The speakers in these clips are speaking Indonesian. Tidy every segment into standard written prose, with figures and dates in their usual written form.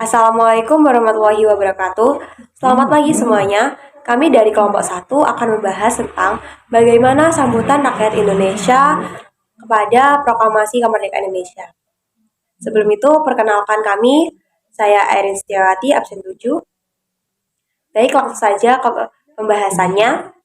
Assalamualaikum warahmatullahi wabarakatuh. Selamat pagi semuanya. Kami dari kelompok 1 akan membahas tentang bagaimana sambutan rakyat Indonesia kepada proklamasi kemerdekaan Indonesia. Sebelum itu, perkenalkan kami, saya Erin Setiawati, absen 7. Baik, langsung saja ke pembahasannya.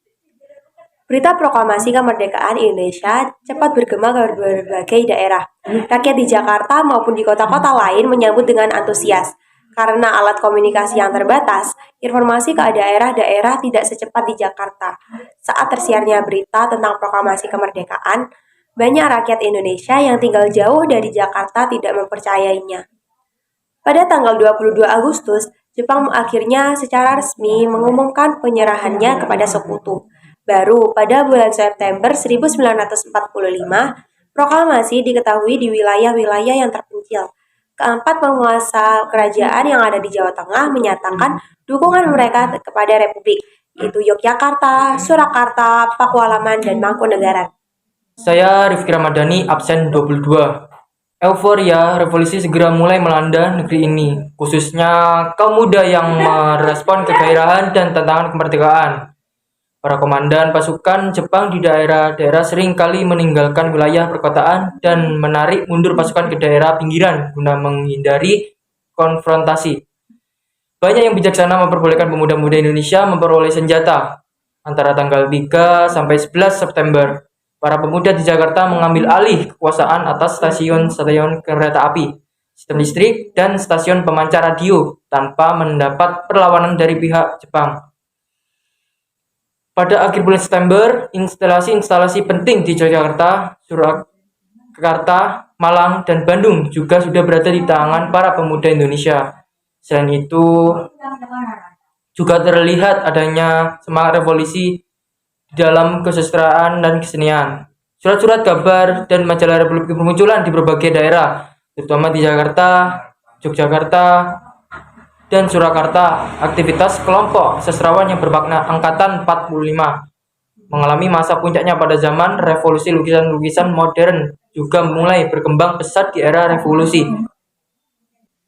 Berita proklamasi kemerdekaan Indonesia cepat bergema ke berbagai daerah. Rakyat di Jakarta maupun di kota-kota lain menyambut dengan antusias. Karena alat komunikasi yang terbatas, informasi ke daerah-daerah tidak secepat di Jakarta. Saat tersiarnya berita tentang proklamasi kemerdekaan, banyak rakyat Indonesia yang tinggal jauh dari Jakarta tidak mempercayainya. Pada tanggal 22 Agustus, Jepang akhirnya secara resmi mengumumkan penyerahannya kepada sekutu. Baru pada bulan September 1945, proklamasi diketahui di wilayah-wilayah yang terpencil. Keempat penguasa kerajaan yang ada di Jawa Tengah menyatakan dukungan mereka kepada Republik, yaitu Yogyakarta, Surakarta, Pakualaman, dan Mangkunegaran. Saya Rifki Ramadhani, absen 22. Euforia revolusi segera mulai melanda negeri ini, khususnya kaum muda yang merespon kegairahan dan tantangan kemerdekaan. Para komandan pasukan Jepang di daerah-daerah sering kali meninggalkan wilayah perkotaan dan menarik mundur pasukan ke daerah pinggiran guna menghindari konfrontasi. Banyak yang bijaksana memperbolehkan pemuda-pemuda Indonesia memperoleh senjata. Antara tanggal 3 sampai 11 September, para pemuda di Jakarta mengambil alih kekuasaan atas stasiun-stasiun kereta api, sistem listrik, dan stasiun pemancar radio tanpa mendapat perlawanan dari pihak Jepang. Pada akhir bulan September, instalasi-instalasi penting di Yogyakarta, Surakarta, Malang, dan Bandung juga sudah berada di tangan para pemuda Indonesia. Selain itu, juga terlihat adanya semangat revolusi di dalam kesusastraan dan kesenian. Surat-surat kabar dan majalah Republik bermunculan di berbagai daerah, terutama di Jakarta, Yogyakarta, dan Surakarta. Aktivitas kelompok sastrawan yang bermakna Angkatan 45 mengalami masa puncaknya pada zaman revolusi. Lukisan-lukisan modern juga mulai berkembang pesat di era revolusi.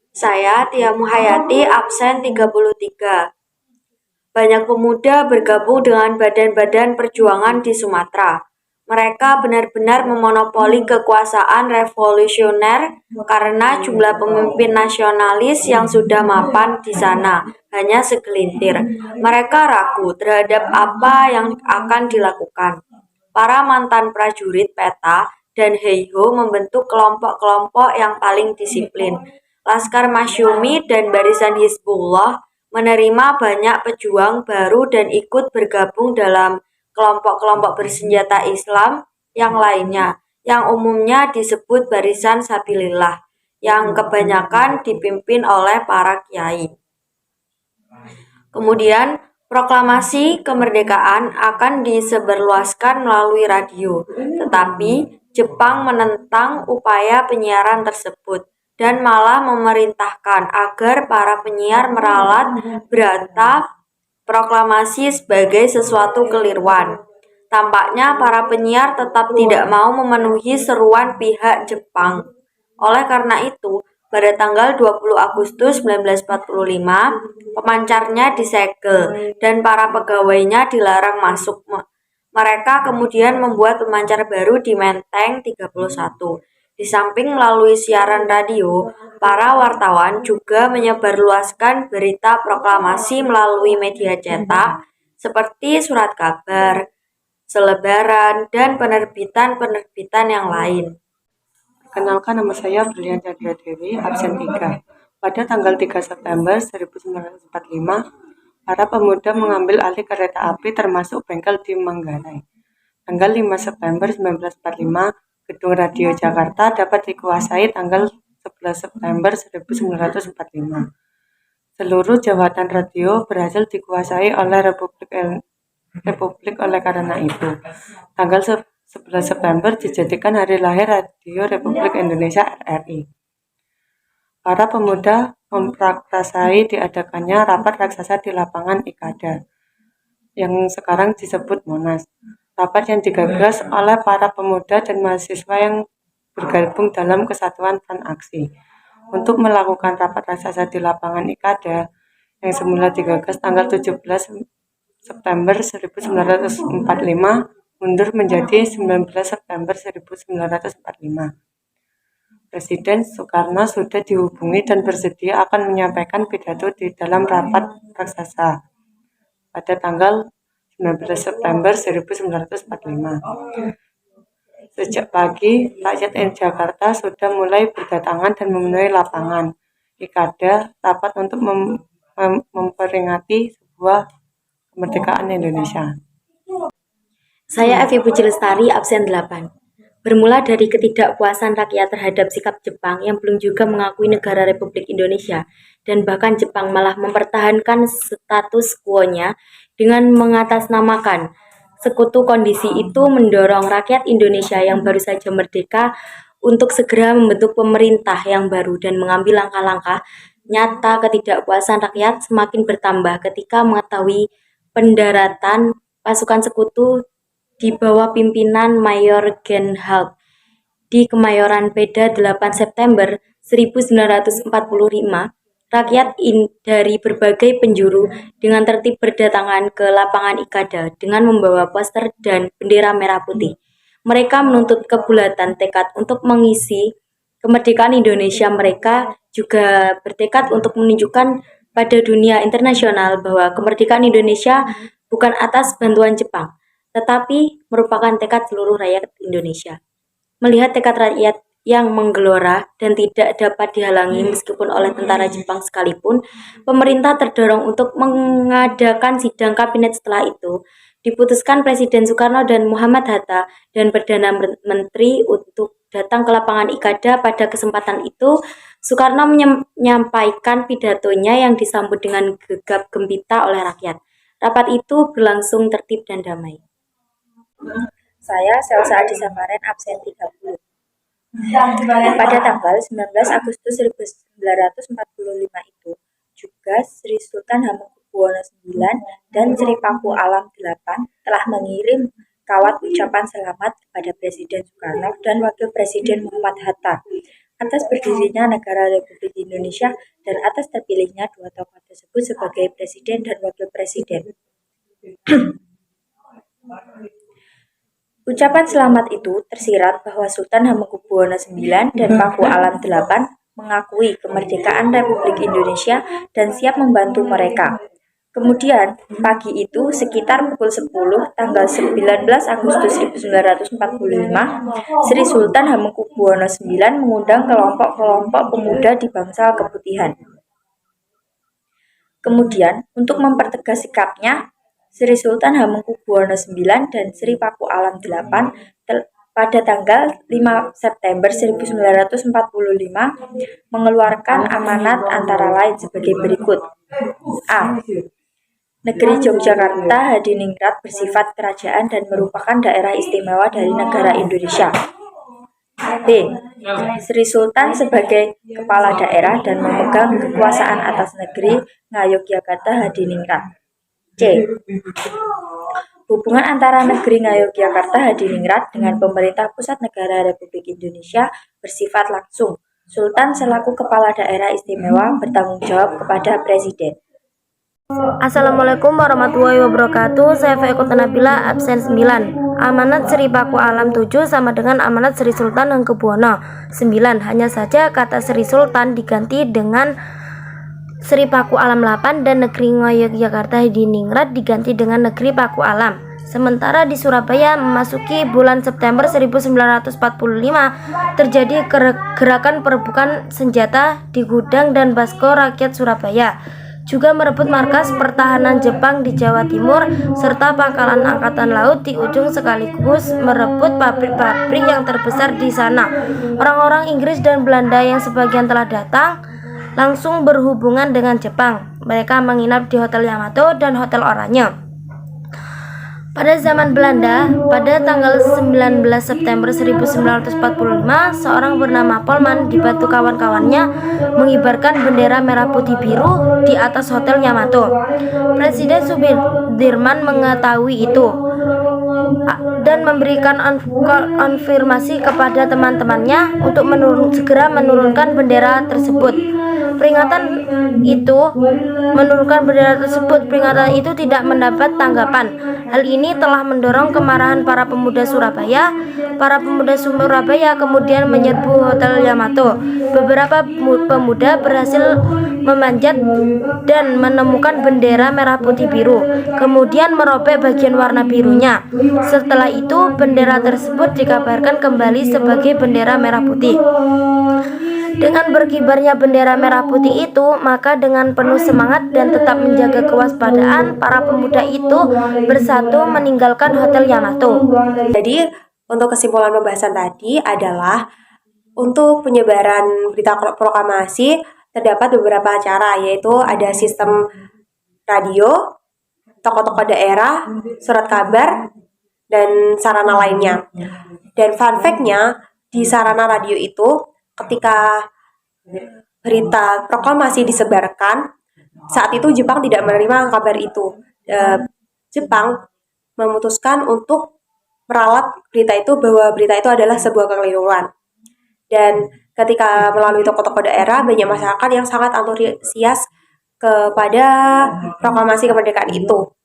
Saya Tia Muhayati, absen 33. Banyak pemuda bergabung dengan badan-badan perjuangan di Sumatera. Mereka benar-benar memonopoli kekuasaan revolusioner karena jumlah pemimpin nasionalis yang sudah mapan di sana hanya segelintir. Mereka ragu terhadap apa yang akan dilakukan. Para mantan prajurit PETA dan Heiho membentuk kelompok-kelompok yang paling disiplin. Laskar Masyumi dan Barisan Hizbullah menerima banyak pejuang baru dan ikut bergabung dalam kelompok-kelompok bersenjata Islam yang lainnya, yang umumnya disebut Barisan Sabilillah, yang kebanyakan dipimpin oleh para kiai. Kemudian, proklamasi kemerdekaan akan disebarluaskan melalui radio, tetapi Jepang menentang upaya penyiaran tersebut dan malah memerintahkan agar para penyiar meralat berita proklamasi sebagai sesuatu keliruan. Tampaknya para penyiar tetap tidak mau memenuhi seruan pihak Jepang. Oleh karena itu, pada tanggal 20 Agustus 1945, pemancarnya disegel dan para pegawainya dilarang masuk. Mereka kemudian membuat pemancar baru di Menteng 31. Di samping melalui siaran radio, para wartawan juga menyebarluaskan berita proklamasi melalui media cetak seperti surat kabar, selebaran, dan penerbitan-penerbitan yang lain. Perkenalkan, nama saya Brilian Cadia Dewi, absen 3. Pada tanggal 3 September 1945, para pemuda mengambil alih kereta api termasuk bengkel di Manggarai. Tanggal 5 September 1945, Gedung Radio Jakarta dapat dikuasai. Tanggal 11 September 1945. Seluruh jabatan radio berhasil dikuasai oleh Republik oleh karena itu. Tanggal 11 September dijadikan hari lahir Radio Republik Indonesia RRI. Para pemuda memprakarsai diadakannya rapat raksasa di lapangan Ikada, yang sekarang disebut Monas. Rapat yang digagas oleh para pemuda dan mahasiswa yang bergabung dalam Kesatuan Front Aksi. untuk melakukan rapat raksasa di lapangan Ikada yang semula digagas tanggal 17 September 1945 mundur menjadi 19 September 1945. Presiden Soekarno sudah dihubungi dan bersedia akan menyampaikan pidato di dalam rapat raksasa pada tanggal 19 September 1945. Sejak pagi, rakyat Jakarta sudah mulai berdatangan dan memenuhi lapangan Ikada rapat untuk memperingati sebuah kemerdekaan Indonesia. Saya Evi Puji Lestari, absen 8. Bermula dari ketidakpuasan rakyat terhadap sikap Jepang yang belum juga mengakui negara Republik Indonesia, dan bahkan Jepang malah mempertahankan status quo-nya dengan mengatasnamakan sekutu, kondisi itu mendorong rakyat Indonesia yang baru saja merdeka untuk segera membentuk pemerintah yang baru dan mengambil langkah-langkah nyata. Ketidakpuasan rakyat semakin bertambah ketika mengetahui pendaratan pasukan sekutu di bawah pimpinan Mayor Gen Halk di Kemayoran pada 8 September 1945. Rakyat dari berbagai penjuru dengan tertib berdatangan ke lapangan Ikada dengan membawa poster dan bendera merah putih. Mereka menuntut kebulatan tekad untuk mengisi kemerdekaan Indonesia. Mereka juga bertekad untuk menunjukkan pada dunia internasional bahwa kemerdekaan Indonesia bukan atas bantuan Jepang, tetapi merupakan tekad seluruh rakyat Indonesia. Melihat tekad rakyat yang menggelora dan tidak dapat dihalangi meskipun oleh tentara Jepang sekalipun, pemerintah terdorong untuk mengadakan sidang kabinet. Setelah itu, diputuskan Presiden Soekarno dan Muhammad Hatta dan Perdana Menteri untuk datang ke lapangan Ikada. Pada kesempatan itu, Soekarno menyampaikan pidatonya yang disambut dengan gegap gempita oleh rakyat. Rapat itu berlangsung tertib dan damai. Saya Selsa Adi Safaren, absen 30. Pada tanggal 19 Agustus 1945 itu juga Sri Sultan Hamengkubuwono IX dan Sri Paku Alam VIII telah mengirim kawat ucapan selamat kepada Presiden Soekarno dan Wakil Presiden Muhammad Hatta atas berdirinya negara Republik Indonesia dan atas terpilihnya dua tokoh tersebut sebagai Presiden dan Wakil Presiden. Ucapan selamat itu tersirat bahwa Sultan Hamengkubuwono IX dan Paku Alam VIII mengakui kemerdekaan Republik Indonesia dan siap membantu mereka. Kemudian, pagi itu sekitar pukul 10 tanggal 19 Agustus 1945, Sri Sultan Hamengkubuwono IX mengundang kelompok-kelompok pemuda di Bangsal Keputihan. Kemudian, untuk mempertegas sikapnya, Sri Sultan Hamengkubuwono IX dan Sri Paku Alam VIII pada tanggal 5 September 1945 mengeluarkan amanat antara lain sebagai berikut. A. Negeri Yogyakarta Hadiningrat bersifat kerajaan dan merupakan daerah istimewa dari negara Indonesia. B. Sri Sultan sebagai kepala daerah dan memegang kekuasaan atas negeri Ngayogyakarta Hadiningrat. C. Hubungan antara negeri Ngayogyakarta Hadiningrat dengan pemerintah pusat negara Republik Indonesia bersifat langsung. Sultan selaku kepala daerah istimewa bertanggung jawab kepada Presiden. Assalamualaikum warahmatullahi wabarakatuh. Saya Faikut Nabila, absen 9. Amanat Sri Paku Alam 7 sama dengan amanat Sri Sultan Hamengkubuwono 9. Hanya saja kata Sri Sultan diganti dengan Sri Paku Alam 8 dan negeri Ngayogyakarta Hadiningrat diganti dengan negeri Paku Alam. Sementara di Surabaya memasuki bulan September 1945 terjadi gerakan perebukan senjata di gudang dan Basko Rakyat Surabaya, juga merebut markas pertahanan Jepang di Jawa Timur serta pangkalan angkatan laut di ujung, sekaligus merebut pabrik-pabrik yang terbesar di sana. Orang-orang Inggris dan Belanda yang sebagian telah datang langsung berhubungan dengan Jepang. Mereka menginap di Hotel Yamato dan Hotel Oranye. Pada zaman Belanda, pada tanggal 19 September 1945, seorang bernama Polman dibantu kawan-kawannya mengibarkan bendera merah putih biru di atas Hotel Yamato. Presiden Sudirman mengetahui itu. dan memberikan konfirmasi kepada teman-temannya untuk segera menurunkan bendera tersebut. Peringatan itu tidak mendapat tanggapan. Hal ini telah mendorong kemarahan para pemuda Surabaya. Para pemuda Surabaya kemudian menyerbu Hotel Yamato. Beberapa pemuda berhasil memanjat dan menemukan bendera merah putih biru, kemudian merobek bagian warna birunya. Setelah itu, bendera tersebut dikabarkan kembali sebagai bendera merah putih. Dengan berkibarnya bendera merah putih itu, maka dengan penuh semangat dan tetap menjaga kewaspadaan, para pemuda itu bersatu meninggalkan Hotel Yamato. Jadi, untuk kesimpulan pembahasan tadi adalah untuk penyebaran berita proklamasi terdapat beberapa cara, yaitu ada sistem radio, tokoh-tokoh daerah, surat kabar, dan sarana lainnya. Dan fun fact-nya, di sarana radio itu ketika berita proklamasi disebarkan, saat itu Jepang tidak menerima kabar itu. Jepang memutuskan untuk meralat berita itu bahwa berita itu adalah sebuah kekeliruan. Dan ketika melalui tokoh-tokoh daerah, banyak masyarakat yang sangat antusias kepada proklamasi kemerdekaan itu.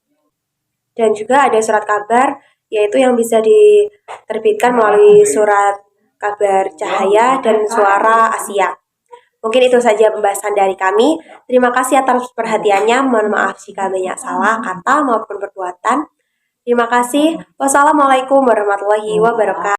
Dan juga ada surat kabar, yaitu yang bisa diterbitkan melalui surat kabar Cahaya dan Suara Asia. Mungkin itu saja pembahasan dari kami. Terima kasih atas perhatiannya. Mohon maaf jika banyak salah kata maupun perbuatan. Terima kasih. Wassalamualaikum warahmatullahi wabarakatuh.